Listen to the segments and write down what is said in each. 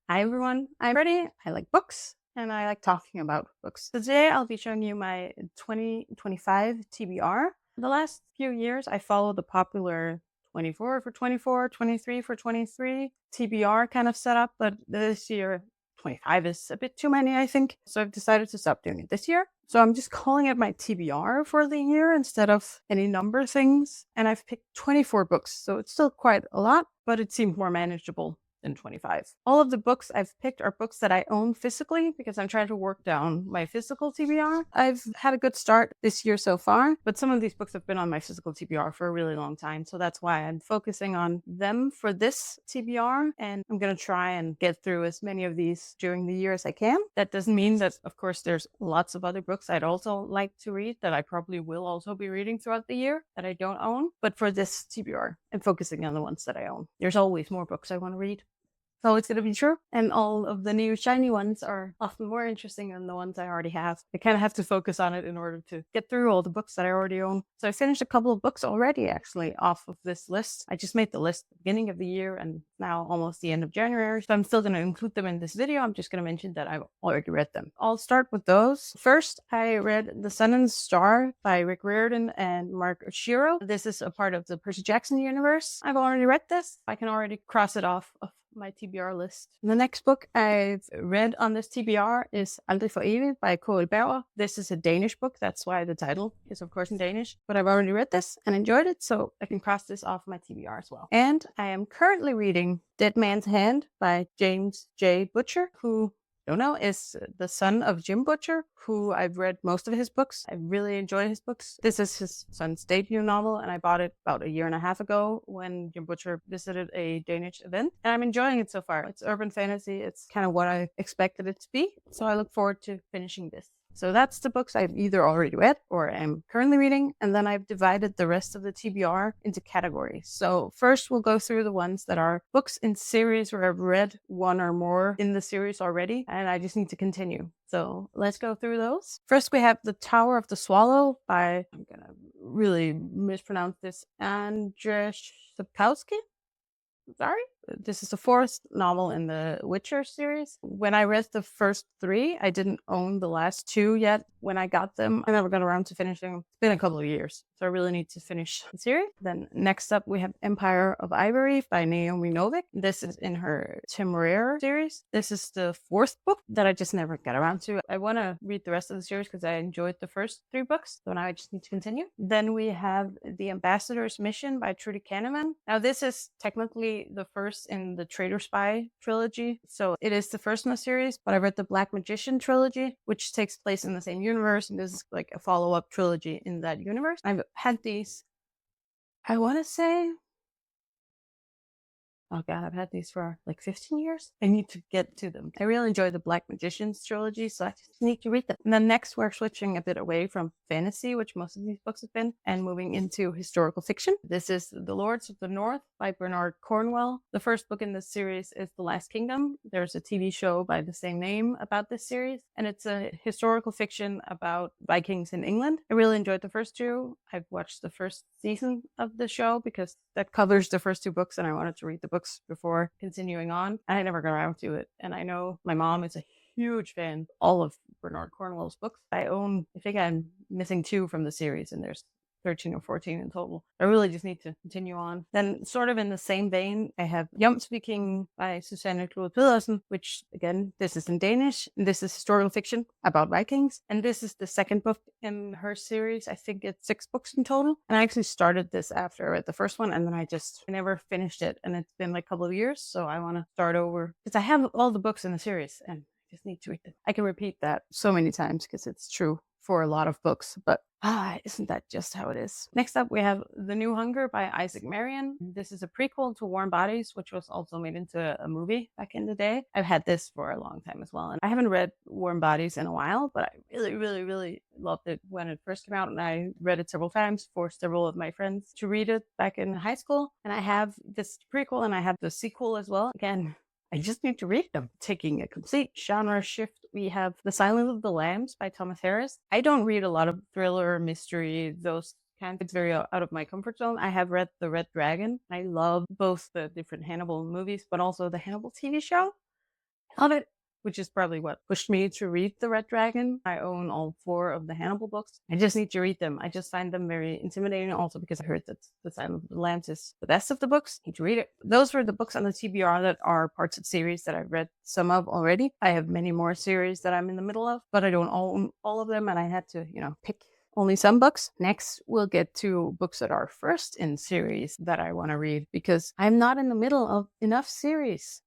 Hi everyone, I'm Freddie. I like books and I like talking about books. Today I'll be showing you my 2025 TBR. The last few years I follow the popular 24 for 24, 23 for 23 TBR kind of setup, but this year 25 is a bit too many, I think. So I've decided to stop doing it this year. So I'm just calling it my TBR for the year instead of any number things. And I've picked 24 books, so it's still quite a lot, but it seemed more manageable than 25. All of the books I've picked are books that I own physically because I'm trying to work down my physical TBR. I've had a good start this year so far, but some of these books have been on my physical TBR for a really long time. So that's why I'm focusing on them for this TBR. And I'm going to try and get through as many of these during the year as I can. That doesn't mean that, of course, there's lots of other books I'd also like to read that I probably will also be reading throughout the year that I don't own. But for this TBR, I'm focusing on the ones that I own. There's always more books I want to read. So it's going to be true. And all of the new shiny ones are often more interesting than the ones I already have. I kind of have to focus on it in order to get through all the books that I already own. So I finished a couple of books already, actually, off of this list. I just made the list at the beginning of the year and now almost the end of January. So I'm still going to include them in this video. I'm just going to mention that I've already read them. I'll start with those. First, I read The Sun and Star by Rick Riordan and Mark Oshiro. This is a part of the Percy Jackson universe. I've already read this. I can already cross it off of my TBR list. The next book I've read on this TBR is Aldrig for evigt by KOFI. This is a Danish book. That's why the title is, of course, in Danish. But I've already read this and enjoyed it, so I can cross this off my TBR as well. And I am currently reading Dead Man's Hand by James J. Butcher, who don't know, is the son of Jim Butcher, who I've read most of his books. I really enjoy his books. This is his son's debut novel, and I bought it about a year and a half ago when Jim Butcher visited a Danish event. And I'm enjoying it so far. It's urban fantasy. It's kind of what I expected it to be. So I look forward to finishing this. So that's the books I've either already read or am currently reading. And then I've divided the rest of the TBR into categories. So first we'll go through the ones that are books in series where I've read one or more in the series already, and I just need to continue. So let's go through those. First, we have The Tower of the Swallow by, I'm going to really mispronounce this, Andrzej Sapkowski. Sorry. This is the fourth novel in the Witcher series. When I read the first three, I didn't own the last two yet. When I got them, I never got around to finishing them. It's been a couple of years, so I really need to finish the series. Then next up, we have Empire of Ivory by Naomi Novik. This is in her Temeraire series. This is the fourth book that I just never got around to. I want to read the rest of the series because I enjoyed the first three books, so now I just need to continue. Then we have The Ambassador's Mission by Trudy Kahneman. Now, this is technically the first in the Traitor Spy trilogy. So it is the first in the series, but I read the Black Magician trilogy, which takes place in the same universe. And this is like a follow-up trilogy in that universe. I've had these, I want to say, oh god, I've had these for like 15 years. I need to get to them. I really enjoy the Black Magicians trilogy, so I just need to read them. And then next, we're switching a bit away from fantasy, which most of these books have been, and moving into historical fiction. This is The Lords of the North by Bernard Cornwell. The first book in this series is The Last Kingdom. There's a TV show by the same name about this series, and it's a historical fiction about Vikings in England. I really enjoyed the first two. I've watched the first season of the show because that covers the first two books, and I wanted to read the books before continuing on. I never got around to it, and I know my mom is a huge fan of all of Bernard Cornwell's books. I think I'm missing two from the series, and there's 13 or 14 in total. I really just need to continue on. Then, sort of in the same vein, I have Jomsviking by Susanne Claude Pedersen, which, again, this is in Danish. This is historical fiction about Vikings. And this is the second book in her series. I think it's 6 books in total. And I actually started this after I read the first one, and then I never finished it. And it's been like a couple of years, so I want to start over. Because I have all the books in the series, and I just need to read them. I can repeat that so many times because it's true for a lot of books, but isn't that just how it is? Next up, we have The New Hunger by Isaac Marion. This is a prequel to Warm Bodies, which was also made into a movie back in the day. I've had this for a long time as well, and I haven't read Warm Bodies in a while, but I really, really, really loved it when it first came out, and I read it several times, forced several of my friends to read it back in high school, and I have this prequel, and I have the sequel as well. Again, I just need to read them. Taking a complete genre shift, we have The Silence of the Lambs by Thomas Harris. I don't read a lot of thriller, mystery, those kinds. It's very out of my comfort zone. I have read The Red Dragon. I love both the different Hannibal movies, but also the Hannibal TV show. Love it. Which is probably what pushed me to read The Red Dragon. I own all 4 of the Hannibal books. I just need to read them. I just find them very intimidating, also because I heard that The Silence of the Lambs is the best of the books. I need to read it. Those were the books on the TBR that are parts of series that I've read some of already. I have many more series that I'm in the middle of, but I don't own all of them, and I had to, pick only some books. Next, we'll get to books that are first in series that I want to read, because I'm not in the middle of enough series.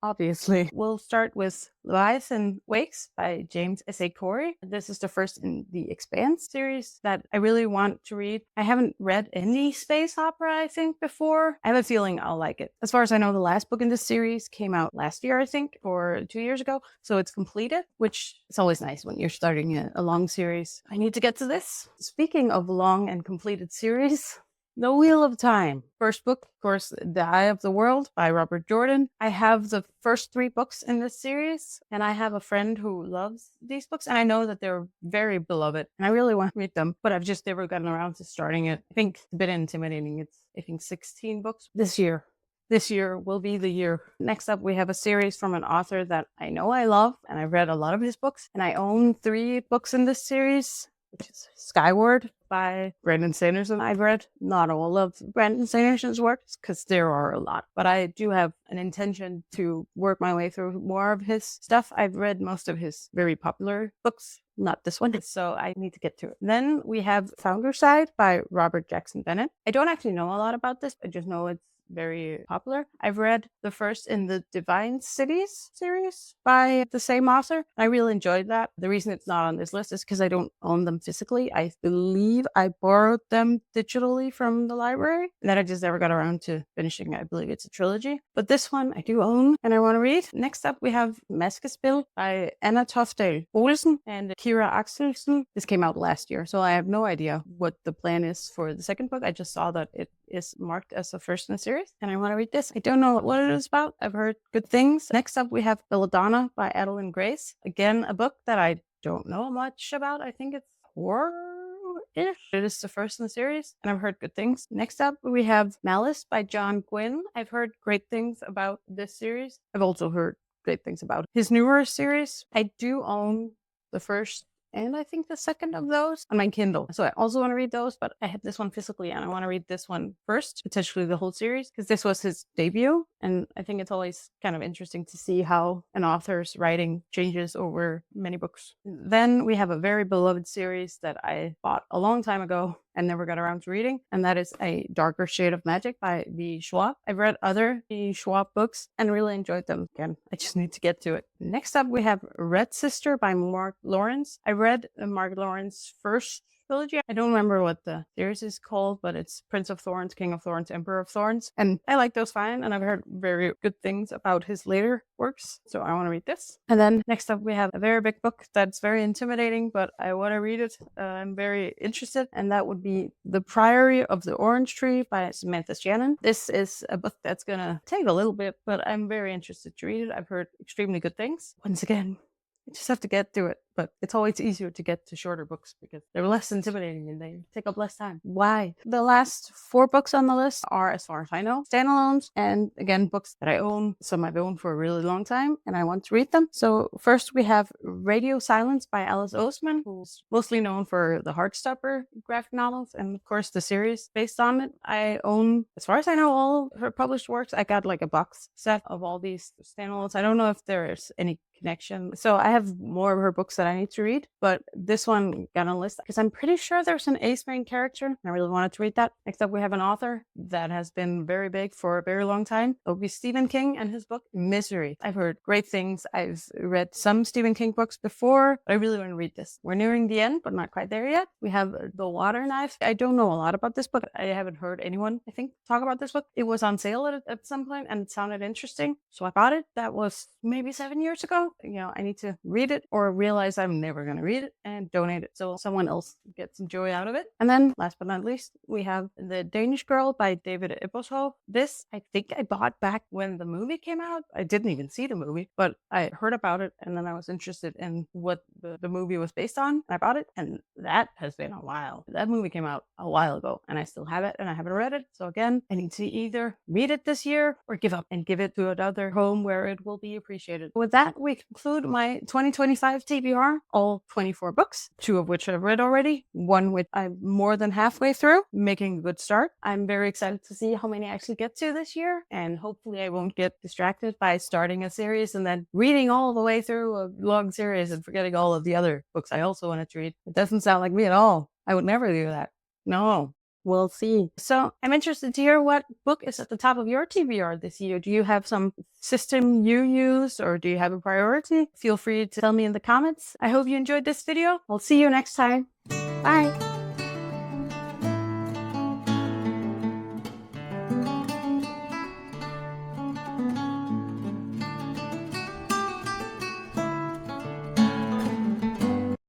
Obviously. We'll start with Leviathan Wakes by James S.A. Corey. This is the first in the Expanse series that I really want to read. I haven't read any space opera, I think, before. I have a feeling I'll like it. As far as I know, the last book in this series came out last year, I think, or 2 years ago. So it's completed, which is always nice when you're starting a long series. I need to get to this. Speaking of long and completed series, The Wheel of Time. First book, of course, The Eye of the World by Robert Jordan. I have the first 3 books in this series, and I have a friend who loves these books, and I know that they're very beloved, and I really want to read them, but I've just never gotten around to starting it. I think it's a bit intimidating. It's, I think, 16 books this year. This year will be the year. Next up, we have a series from an author that I know I love, and I've read a lot of his books, and I own 3 books in this series, which is Skyward by Brandon Sanderson. I've read not all of Brandon Sanderson's works, because there are a lot, but I do have an intention to work my way through more of his stuff. I've read most of his very popular books, not this one, so I need to get to it. Then we have Founderside by Robert Jackson Bennett. I don't actually know a lot about this, I just know it's very popular. I've read the first in the Divine Cities series by the same author. I really enjoyed that. The reason it's not on this list is because I don't own them physically. I believe I borrowed them digitally from the library, and then I just never got around to finishing. I believe it's a trilogy, but this one I do own and I want to read. Next up, we have Maskespil by Anna Tofdal Olsen and Kira Axelsen. This came out last year, so I have no idea what the plan is for the second book. I just saw that it is marked as a first in the series, and I want to read this. I don't know what it is about. I've heard good things. Next up, we have Belladonna by Adeline Grace. Again, a book that I don't know much about. I think it's horror-ish. It is the first in the series, and I've heard good things. Next up, we have Malice by John Gwynne. I've heard great things about this series. I've also heard great things about his newer series. I do own the first and I think the second of those on my Kindle. So I also want to read those, but I have this one physically and I want to read this one first, potentially the whole series, because this was his debut. And I think it's always kind of interesting to see how an author's writing changes over many books. Then we have a very beloved series that I bought a long time ago and never got around to reading, and that is A Darker Shade of Magic by V. Schwab. I've read other V. Schwab books and really enjoyed them. Again, I just need to get to it. Next up, we have Red Sister by Mark Lawrence. I read Mark Lawrence's first trilogy. I don't remember what the series is called, but it's Prince of Thorns, King of Thorns, Emperor of Thorns. And I like those fine, and I've heard very good things about his later works, so I want to read this. And then next up, we have a very big book that's very intimidating, but I want to read it. I'm very interested, and that would be The Priory of the Orange Tree by Samantha Shannon. This is a book that's going to take a little bit, but I'm very interested to read it. I've heard extremely good things. Once again, I just have to get through it, but it's always easier to get to shorter books because they're less intimidating and they take up less time. Why? The last 4 books on the list are, as far as I know, standalones, and again, books that I own. Some I've owned for a really long time and I want to read them. So first we have Radio Silence by Alice Oseman, who's mostly known for the Heartstopper graphic novels and of course the series based on it. I own, as far as I know, all of her published works. I got like a box set of all these standalones. I don't know if there's any connection. So I have more of her books that I need to read, but this one got on a list because I'm pretty sure there's an ace main character. I really wanted to read that. Next up, we have an author that has been very big for a very long time. It would be Stephen King and his book Misery. I've heard great things. I've read some Stephen King books before, but I really want to read this. We're nearing the end, but not quite there yet. We have The Water Knife. I don't know a lot about this book. I haven't heard anyone, I think, talk about this book. It was on sale at some point and it sounded interesting, so I bought it. That was maybe 7 years ago. I need to read it or realize realize I'm never going to read it and donate it so someone else gets some joy out of it. And then last but not least, we have The Danish Girl by David Ebershow. This I think I bought back when the movie came out. I didn't even see the movie, but I heard about it and then I was interested in what the movie was based on. I bought it, and that has been a while. That movie came out a while ago and I still have it and I haven't read it. So again, I need to either read it this year or give up and give it to another home where it will be appreciated. With that, we conclude my 2025 TBR, all 24 books, 2 of which I've read already, 1 which I'm more than halfway through, making a good start. I'm very excited to see how many I actually get to this year, and hopefully I won't get distracted by starting a series and then reading all the way through a long series and forgetting all of the other books I also wanted to read. It doesn't sound like me at all. I would never do that. No. We'll see. So I'm interested to hear what book is at the top of your TBR this year. Do you have some system you use, or do you have a priority? Feel free to tell me in the comments. I hope you enjoyed this video. I'll see you next time. Bye.